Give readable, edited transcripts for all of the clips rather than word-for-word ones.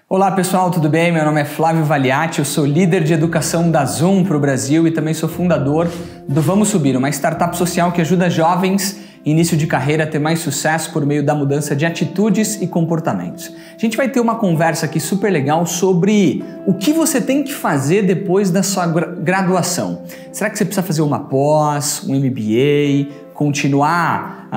Olá pessoal, tudo bem? Meu nome é Flávio Valiati, eu sou líder de educação da Zoom para o Brasil e também sou fundador do Vamos Subir, uma startup social que ajuda jovens em início de carreira a ter mais sucesso por meio da mudança de atitudes e comportamentos. A gente vai ter uma conversa aqui super legal sobre o que você tem que fazer depois da sua graduação. Será que você precisa fazer uma pós, um MBA, continuar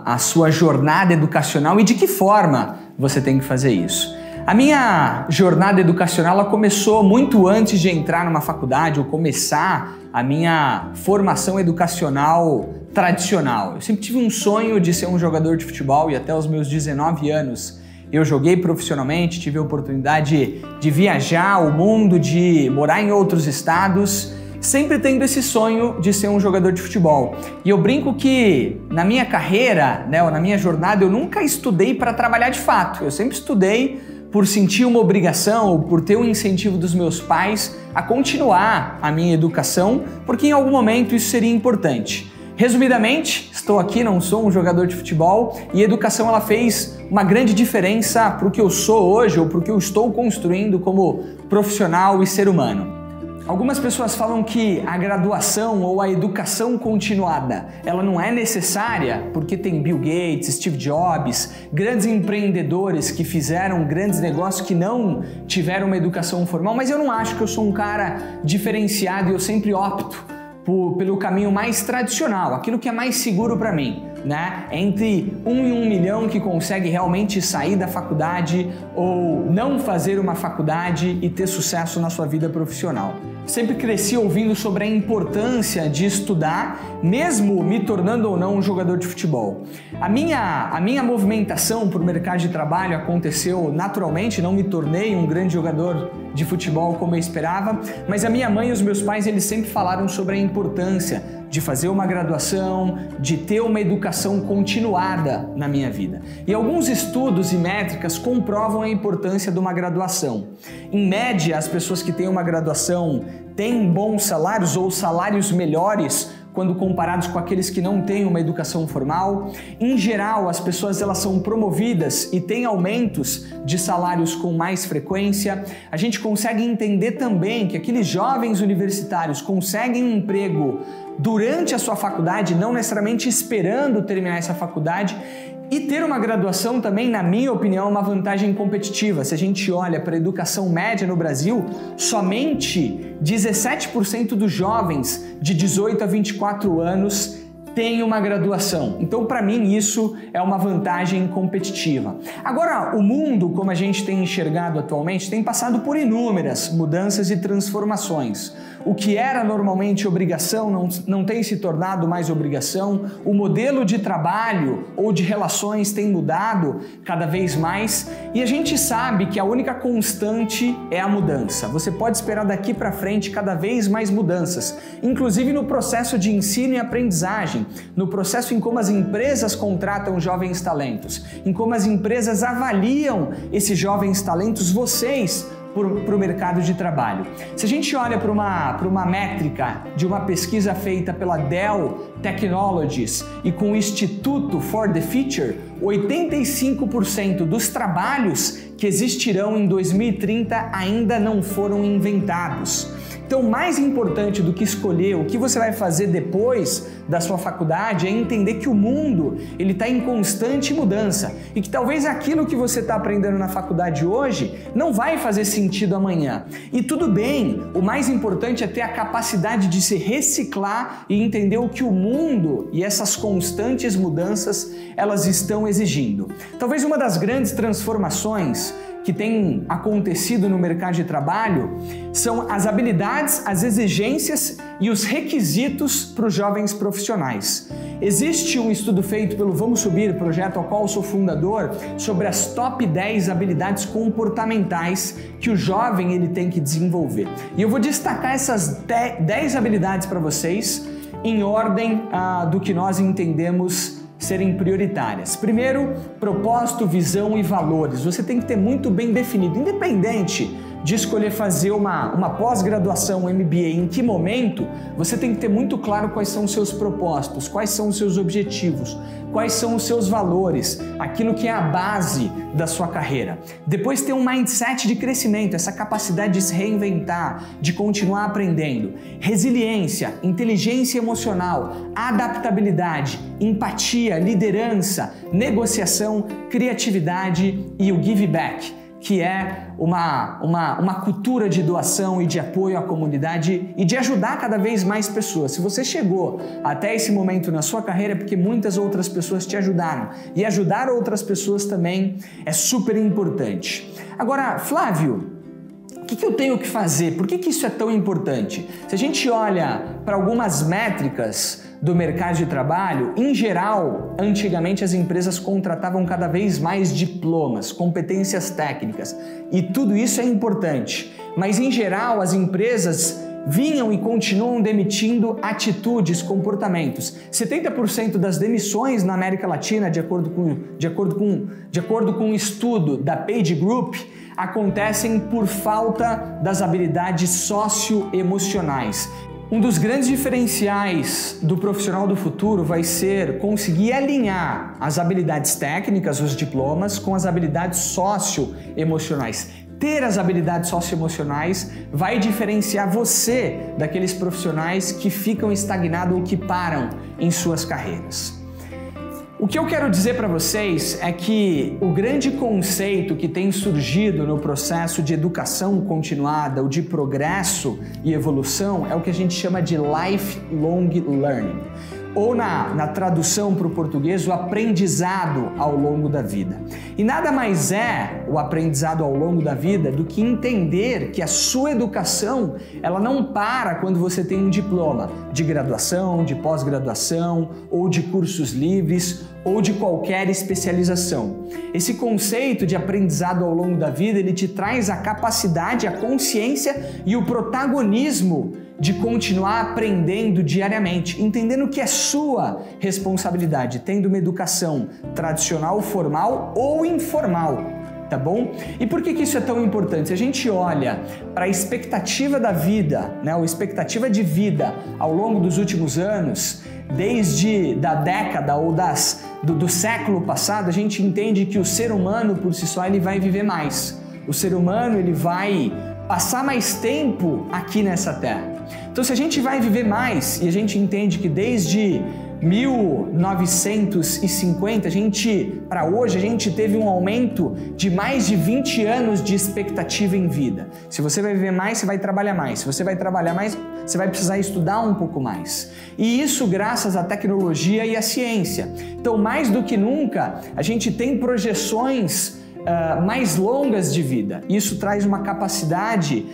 a sua jornada educacional e de que forma você tem que fazer isso? A minha jornada educacional ela começou muito antes de entrar numa faculdade ou começar a minha formação educacional tradicional. Eu sempre tive um sonho de ser um jogador de futebol e até os meus 19 anos eu joguei profissionalmente, tive a oportunidade de viajar o mundo, de morar em outros estados, sempre tendo esse sonho de ser um jogador de futebol. E eu brinco que na minha carreira, ou na minha jornada, eu nunca estudei para trabalhar de fato. Eu sempre estudei por sentir uma obrigação ou por ter um incentivo dos meus pais a continuar a minha educação, porque em algum momento isso seria importante. Resumidamente, estou aqui, não sou um jogador de futebol e a educação ela fez uma grande diferença para o que eu sou hoje ou para o que eu estou construindo como profissional e ser humano. Algumas pessoas falam que a graduação ou a educação continuada, ela não é necessária porque tem Bill Gates, Steve Jobs, grandes empreendedores que fizeram grandes negócios que não tiveram uma educação formal, mas eu não acho que eu sou um cara diferenciado e eu sempre opto pelo caminho mais tradicional, aquilo que é mais seguro para mim, Entre 1 em 1 milhão que consegue realmente sair da faculdade ou não fazer uma faculdade e ter sucesso na sua vida profissional. Sempre cresci ouvindo sobre a importância de estudar, mesmo me tornando ou não um jogador de futebol. A minha movimentação para o mercado de trabalho aconteceu naturalmente, não me tornei um grande jogador de futebol como eu esperava, mas a minha mãe e os meus pais eles sempre falaram sobre a importância de fazer uma graduação, de ter uma educação continuada na minha vida. E alguns estudos e métricas comprovam a importância de uma graduação. Em média, as pessoas que têm uma graduação têm bons salários ou salários melhores quando comparados com aqueles que não têm uma educação formal. Em geral, as pessoas elas são promovidas e têm aumentos de salários com mais frequência. A gente consegue entender também que aqueles jovens universitários conseguem um emprego durante a sua faculdade, não necessariamente esperando terminar essa faculdade. E ter uma graduação também, na minha opinião, é uma vantagem competitiva. Se a gente olha para a educação média no Brasil, somente 17% dos jovens de 18 a 24 anos têm uma graduação. Então, para mim, isso é uma vantagem competitiva. Agora, o mundo, como a gente tem enxergado atualmente, tem passado por inúmeras mudanças e transformações. O que era normalmente obrigação não tem se tornado mais obrigação. O modelo de trabalho ou de relações tem mudado cada vez mais e a gente sabe que a única constante é a mudança. Você pode esperar daqui para frente cada vez mais mudanças, inclusive no processo de ensino e aprendizagem, no processo em como as empresas contratam jovens talentos, em como as empresas avaliam esses jovens talentos, vocês, para o mercado de trabalho. Se a gente olha para uma métrica de uma pesquisa feita pela Dell Technologies e com o Instituto for the Future, 85% dos trabalhos que existirão em 2030 ainda não foram inventados. Então, mais importante do que escolher o que você vai fazer depois da sua faculdade é entender que o mundo ele está em constante mudança e que talvez aquilo que você está aprendendo na faculdade hoje não vai fazer sentido amanhã. E tudo bem, o mais importante é ter a capacidade de se reciclar e entender o que o mundo e essas constantes mudanças elas estão exigindo. Talvez uma das grandes transformações que tem acontecido no mercado de trabalho são as habilidades, as exigências e os requisitos para os jovens profissionais. Existe um estudo feito pelo Vamos Subir, projeto ao qual eu sou fundador, sobre as top 10 habilidades comportamentais que o jovem ele tem que desenvolver. E eu vou destacar essas 10 habilidades para vocês em ordem do que nós entendemos serem prioritárias. Primeiro, propósito, visão e valores. Você tem que ter muito bem definido, independente de escolher fazer uma pós-graduação, um MBA, em que momento, você tem que ter muito claro quais são os seus propósitos, quais são os seus objetivos, quais são os seus valores, aquilo que é a base da sua carreira. Depois ter um mindset de crescimento, essa capacidade de se reinventar, de continuar aprendendo. Resiliência, inteligência emocional, adaptabilidade, empatia, liderança, negociação, criatividade e o give back, que é uma cultura de doação e de apoio à comunidade e de ajudar cada vez mais pessoas. Se você chegou até esse momento na sua carreira é porque muitas outras pessoas te ajudaram. E ajudar outras pessoas também é super importante. Agora, Flávio, o que eu tenho que fazer? Por que isso é tão importante? Se a gente olha para algumas métricas do mercado de trabalho, em geral, antigamente as empresas contratavam cada vez mais diplomas, competências técnicas, e tudo isso é importante. Mas em geral, as empresas vinham e continuam demitindo atitudes, comportamentos. 70% das demissões na América Latina, de acordo com um estudo da PageGroup, acontecem por falta das habilidades socioemocionais. Um dos grandes diferenciais do profissional do futuro vai ser conseguir alinhar as habilidades técnicas, os diplomas, com as habilidades socioemocionais. Ter as habilidades socioemocionais vai diferenciar você daqueles profissionais que ficam estagnados ou que param em suas carreiras. O que eu quero dizer para vocês é que o grande conceito que tem surgido no processo de educação continuada, ou de progresso e evolução, é o que a gente chama de lifelong learning, ou na tradução para o português, o aprendizado ao longo da vida. E nada mais é o aprendizado ao longo da vida do que entender que a sua educação, ela não para quando você tem um diploma de graduação, de pós-graduação, ou de cursos livres, ou de qualquer especialização. Esse conceito de aprendizado ao longo da vida, ele te traz a capacidade, a consciência e o protagonismo de continuar aprendendo diariamente, entendendo que é sua responsabilidade, tendo uma educação tradicional, formal ou informal, tá bom? E por que isso é tão importante? Se a gente olha para a expectativa da vida, né, ou expectativa de vida ao longo dos últimos anos, desde da década ou do século passado, a gente entende que o ser humano por si só ele vai viver mais. O ser humano ele vai passar mais tempo aqui nessa terra. Então, se a gente vai viver mais e a gente entende que desde 1950 para hoje a gente teve um aumento de mais de 20 anos de expectativa em vida. Se você vai viver mais, você vai trabalhar mais. Se você vai trabalhar mais, você vai precisar estudar um pouco mais. E isso graças à tecnologia e à ciência. Então, mais do que nunca, a gente tem projeções mais longas de vida. Isso traz uma capacidade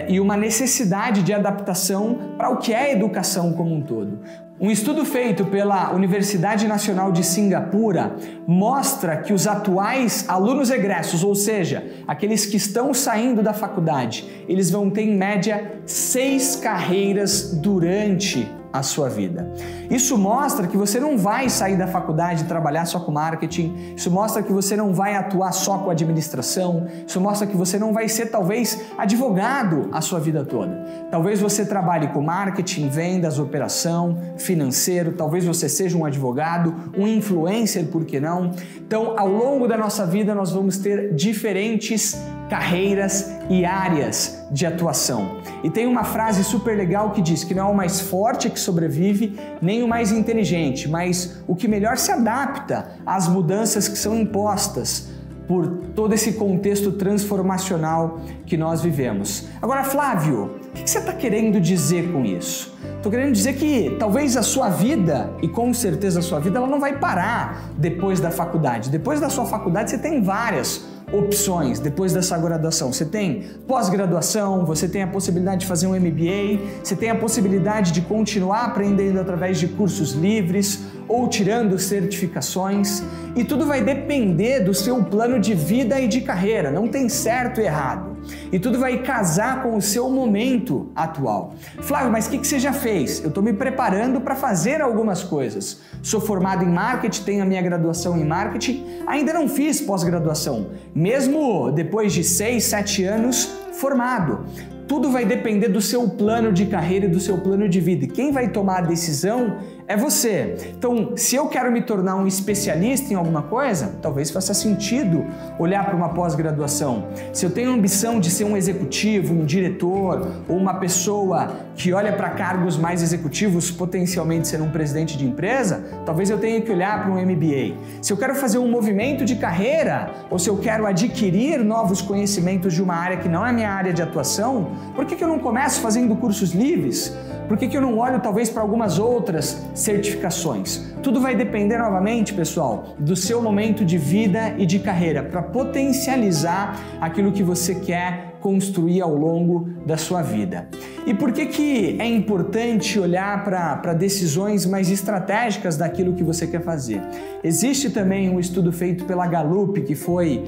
e uma necessidade de adaptação para o que é a educação como um todo. Um estudo feito pela Universidade Nacional de Singapura mostra que os atuais alunos egressos, ou seja, aqueles que estão saindo da faculdade, eles vão ter em média 6 carreiras durante a sua vida. Isso mostra que você não vai sair da faculdade e trabalhar só com marketing, isso mostra que você não vai atuar só com administração, isso mostra que você não vai ser talvez advogado a sua vida toda. Talvez você trabalhe com marketing, vendas, operação, financeiro, talvez você seja um advogado, um influencer, por que não? Então, ao longo da nossa vida nós vamos ter diferentes carreiras e áreas de atuação. E tem uma frase super legal que diz que não é o mais forte que sobrevive, nem o mais inteligente, mas o que melhor se adapta às mudanças que são impostas por todo esse contexto transformacional que nós vivemos. Agora, Flávio, o que você está querendo dizer com isso? Estou querendo dizer que talvez a sua vida, e com certeza a sua vida, ela não vai parar depois da faculdade. Depois da sua faculdade você tem várias opções depois dessa graduação. Você tem pós-graduação, você tem a possibilidade de fazer um MBA, você tem a possibilidade de continuar aprendendo através de cursos livres ou tirando certificações, e tudo vai depender do seu plano de vida e de carreira, não tem certo e errado. E tudo vai casar com o seu momento atual. Flávio, mas o que você já fez? Eu estou me preparando para fazer algumas coisas. Sou formado em marketing, tenho a minha graduação em marketing, ainda não fiz pós-graduação, mesmo depois de 6, 7 anos formado. Tudo vai depender do seu plano de carreira e do seu plano de vida. E quem vai tomar a decisão é você. Então, se eu quero me tornar um especialista em alguma coisa, talvez faça sentido olhar para uma pós-graduação. Se eu tenho a ambição de ser um executivo, um diretor ou uma pessoa que olha para cargos mais executivos, potencialmente ser um presidente de empresa, talvez eu tenha que olhar para um MBA. Se eu quero fazer um movimento de carreira ou se eu quero adquirir novos conhecimentos de uma área que não é minha área de atuação, por que eu não começo fazendo cursos livres? Por que eu não olho talvez para algumas outras certificações? Tudo vai depender novamente, pessoal, do seu momento de vida e de carreira para potencializar aquilo que você quer construir ao longo da sua vida. E por que é importante olhar para decisões mais estratégicas daquilo que você quer fazer? Existe também um estudo feito pela Gallup que foi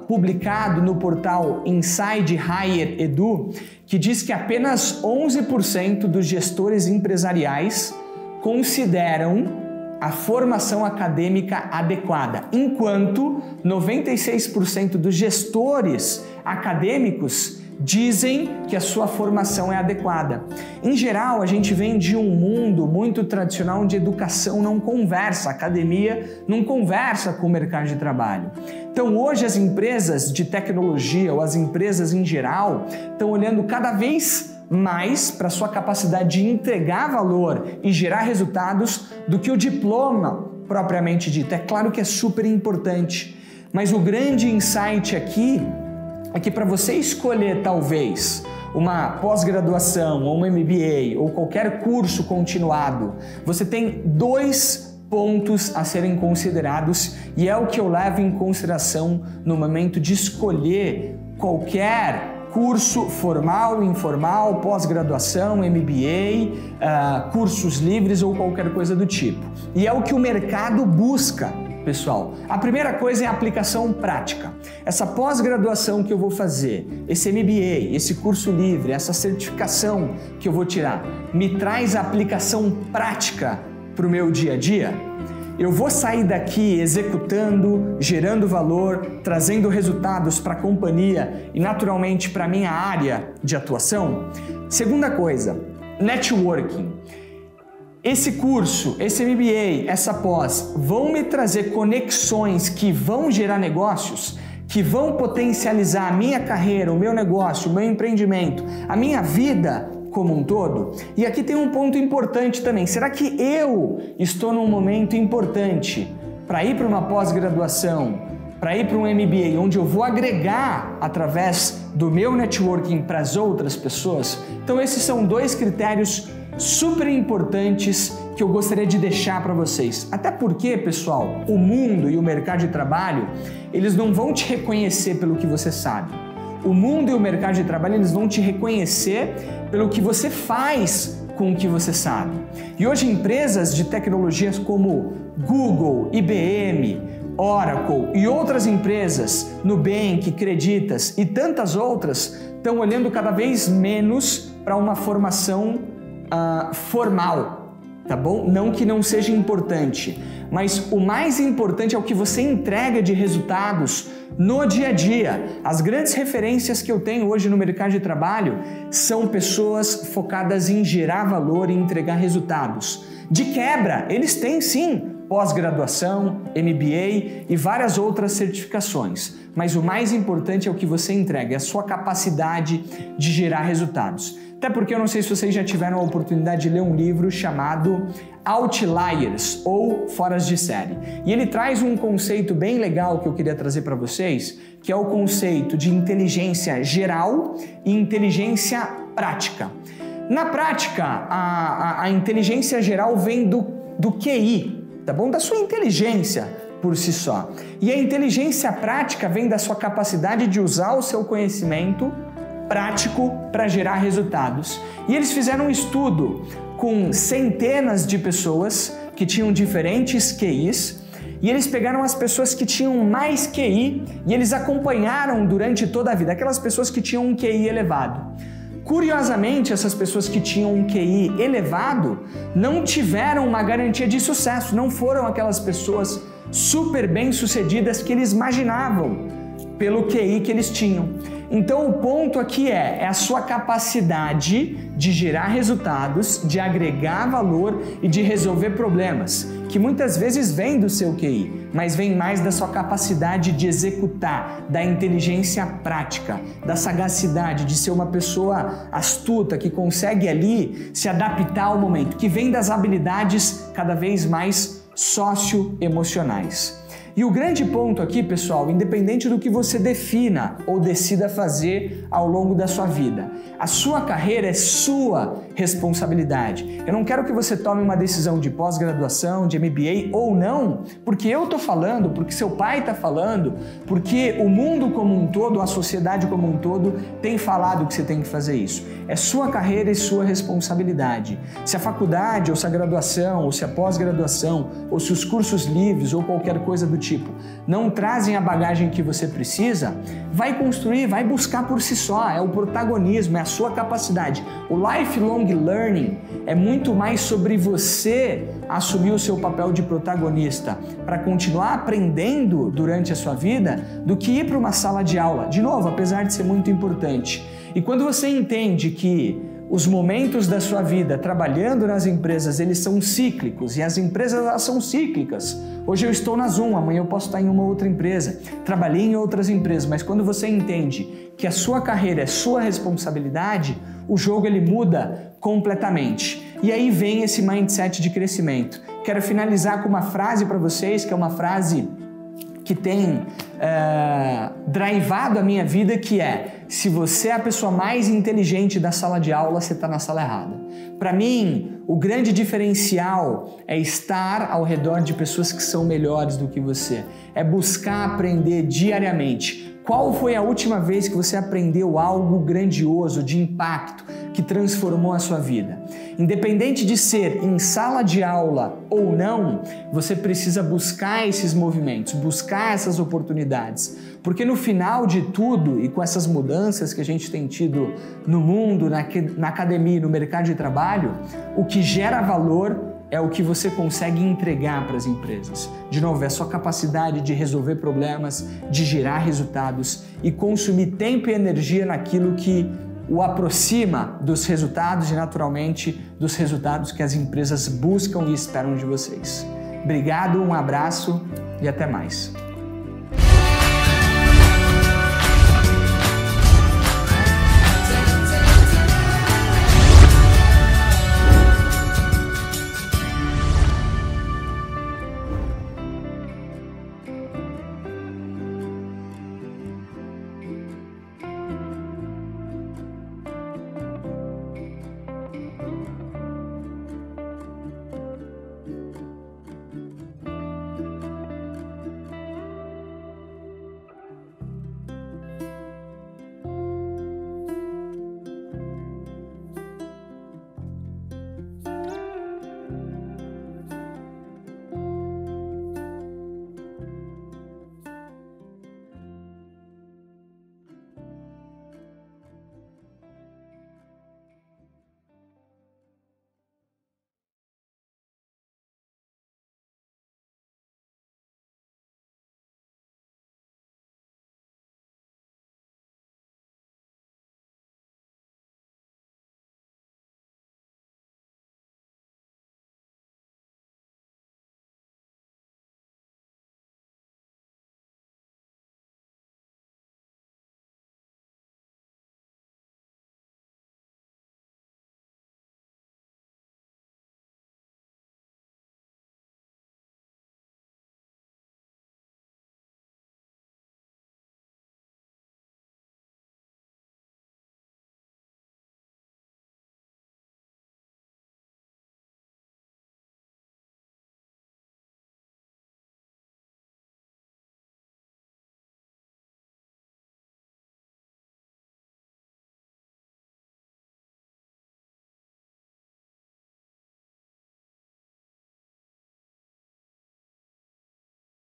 publicado no portal Inside Higher Edu, que diz que apenas 11% dos gestores empresariais consideram a formação acadêmica adequada, enquanto 96% dos gestores acadêmicos dizem que a sua formação é adequada. Em geral, a gente vem de um mundo muito tradicional onde educação não conversa, a academia não conversa com o mercado de trabalho. Então, hoje as empresas de tecnologia ou as empresas em geral estão olhando cada vez mais para a sua capacidade de entregar valor e gerar resultados do que o diploma propriamente dito. É claro que é super importante, mas o grande insight aqui é que para você escolher talvez uma pós-graduação ou um MBA ou qualquer curso continuado, você tem 2 pontos a serem considerados e é o que eu levo em consideração no momento de escolher qualquer curso formal, informal, pós-graduação, MBA, cursos livres ou qualquer coisa do tipo. E é o que o mercado busca, pessoal. A primeira coisa é a aplicação prática. Essa pós-graduação que eu vou fazer, esse MBA, esse curso livre, essa certificação que eu vou tirar, me traz a aplicação prática para o meu dia a dia? Eu vou sair daqui executando, gerando valor, trazendo resultados para a companhia e naturalmente para a minha área de atuação? Segunda coisa, networking. Esse curso, esse MBA, essa pós vão me trazer conexões que vão gerar negócios, que vão potencializar a minha carreira, o meu negócio, o meu empreendimento, a minha vida como um todo? E aqui tem um ponto importante também. Será que eu estou num momento importante para ir para uma pós-graduação, para ir para um MBA, onde eu vou agregar através do meu networking para as outras pessoas? Então esses são 2 critérios super importantes que eu gostaria de deixar para vocês. Até porque, pessoal, o mundo e o mercado de trabalho, eles não vão te reconhecer pelo que você sabe. O mundo e o mercado de trabalho, eles vão te reconhecer pelo que você faz com o que você sabe. E hoje empresas de tecnologias como Google, IBM, Oracle e outras empresas, Nubank, Creditas e tantas outras, estão olhando cada vez menos para uma formação formal, tá bom? Não que não seja importante, mas o mais importante é o que você entrega de resultados no dia a dia. As grandes referências que eu tenho hoje no mercado de trabalho são pessoas focadas em gerar valor e entregar resultados. De quebra, eles têm sim pós-graduação, MBA e várias outras certificações, mas o mais importante é o que você entrega, é a sua capacidade de gerar resultados. Até porque eu não sei se vocês já tiveram a oportunidade de ler um livro chamado Outliers ou Foras de Série. E ele traz um conceito bem legal que eu queria trazer para vocês, que é o conceito de inteligência geral e inteligência prática. Na prática, a inteligência geral vem do QI, tá bom? Da sua inteligência por si só. E a inteligência prática vem da sua capacidade de usar o seu conhecimento prático para gerar resultados. E eles fizeram um estudo com centenas de pessoas que tinham diferentes QIs e eles pegaram as pessoas que tinham mais QI e eles acompanharam durante toda a vida, aquelas pessoas que tinham um QI elevado. Curiosamente, essas pessoas que tinham um QI elevado não tiveram uma garantia de sucesso, não foram aquelas pessoas super bem-sucedidas que eles imaginavam pelo QI que eles tinham. Então o ponto aqui é a sua capacidade de gerar resultados, de agregar valor e de resolver problemas, que muitas vezes vem do seu QI, mas vem mais da sua capacidade de executar, da inteligência prática, da sagacidade, de ser uma pessoa astuta que consegue ali se adaptar ao momento, que vem das habilidades cada vez mais socioemocionais. E o grande ponto aqui, pessoal, independente do que você defina ou decida fazer ao longo da sua vida, a sua carreira é sua responsabilidade. Eu não quero que você tome uma decisão de pós-graduação, de MBA ou não, porque eu tô falando, porque seu pai tá falando, porque o mundo como um todo, a sociedade como um todo tem falado que você tem que fazer isso. É sua carreira e sua responsabilidade. Se a faculdade, ou se a graduação, ou se a pós-graduação, ou se os cursos livres ou qualquer coisa do tipo não trazem a bagagem que você precisa, vai construir, vai buscar por si só, é o protagonismo, é a sua capacidade. O lifelong learning é muito mais sobre você assumir o seu papel de protagonista para continuar aprendendo durante a sua vida do que ir para uma sala de aula. De novo, apesar de ser muito importante. E quando você entende que os momentos da sua vida trabalhando nas empresas, eles são cíclicos e as empresas elas são cíclicas. Hoje eu estou na Zoom, amanhã eu posso estar em uma outra empresa. Trabalhei em outras empresas, mas quando você entende que a sua carreira é sua responsabilidade, o jogo ele muda completamente. E aí vem esse mindset de crescimento. Quero finalizar com uma frase para vocês, que é uma frase que tem drivado a minha vida, que é: se você é a pessoa mais inteligente da sala de aula, você está na sala errada. Para mim, o grande diferencial é estar ao redor de pessoas que são melhores do que você. É buscar aprender diariamente. Qual foi a última vez que você aprendeu algo grandioso, de impacto, que transformou a sua vida? Independente de ser em sala de aula ou não, você precisa buscar esses movimentos, buscar essas oportunidades. Porque no final de tudo, e com essas mudanças que a gente tem tido no mundo, na academia, no mercado de trabalho, o que gera valor é o que você consegue entregar para as empresas. De novo, é a sua capacidade de resolver problemas, de gerar resultados e consumir tempo e energia naquilo que o aproxima dos resultados e, naturalmente, dos resultados que as empresas buscam e esperam de vocês. Obrigado, um abraço e até mais.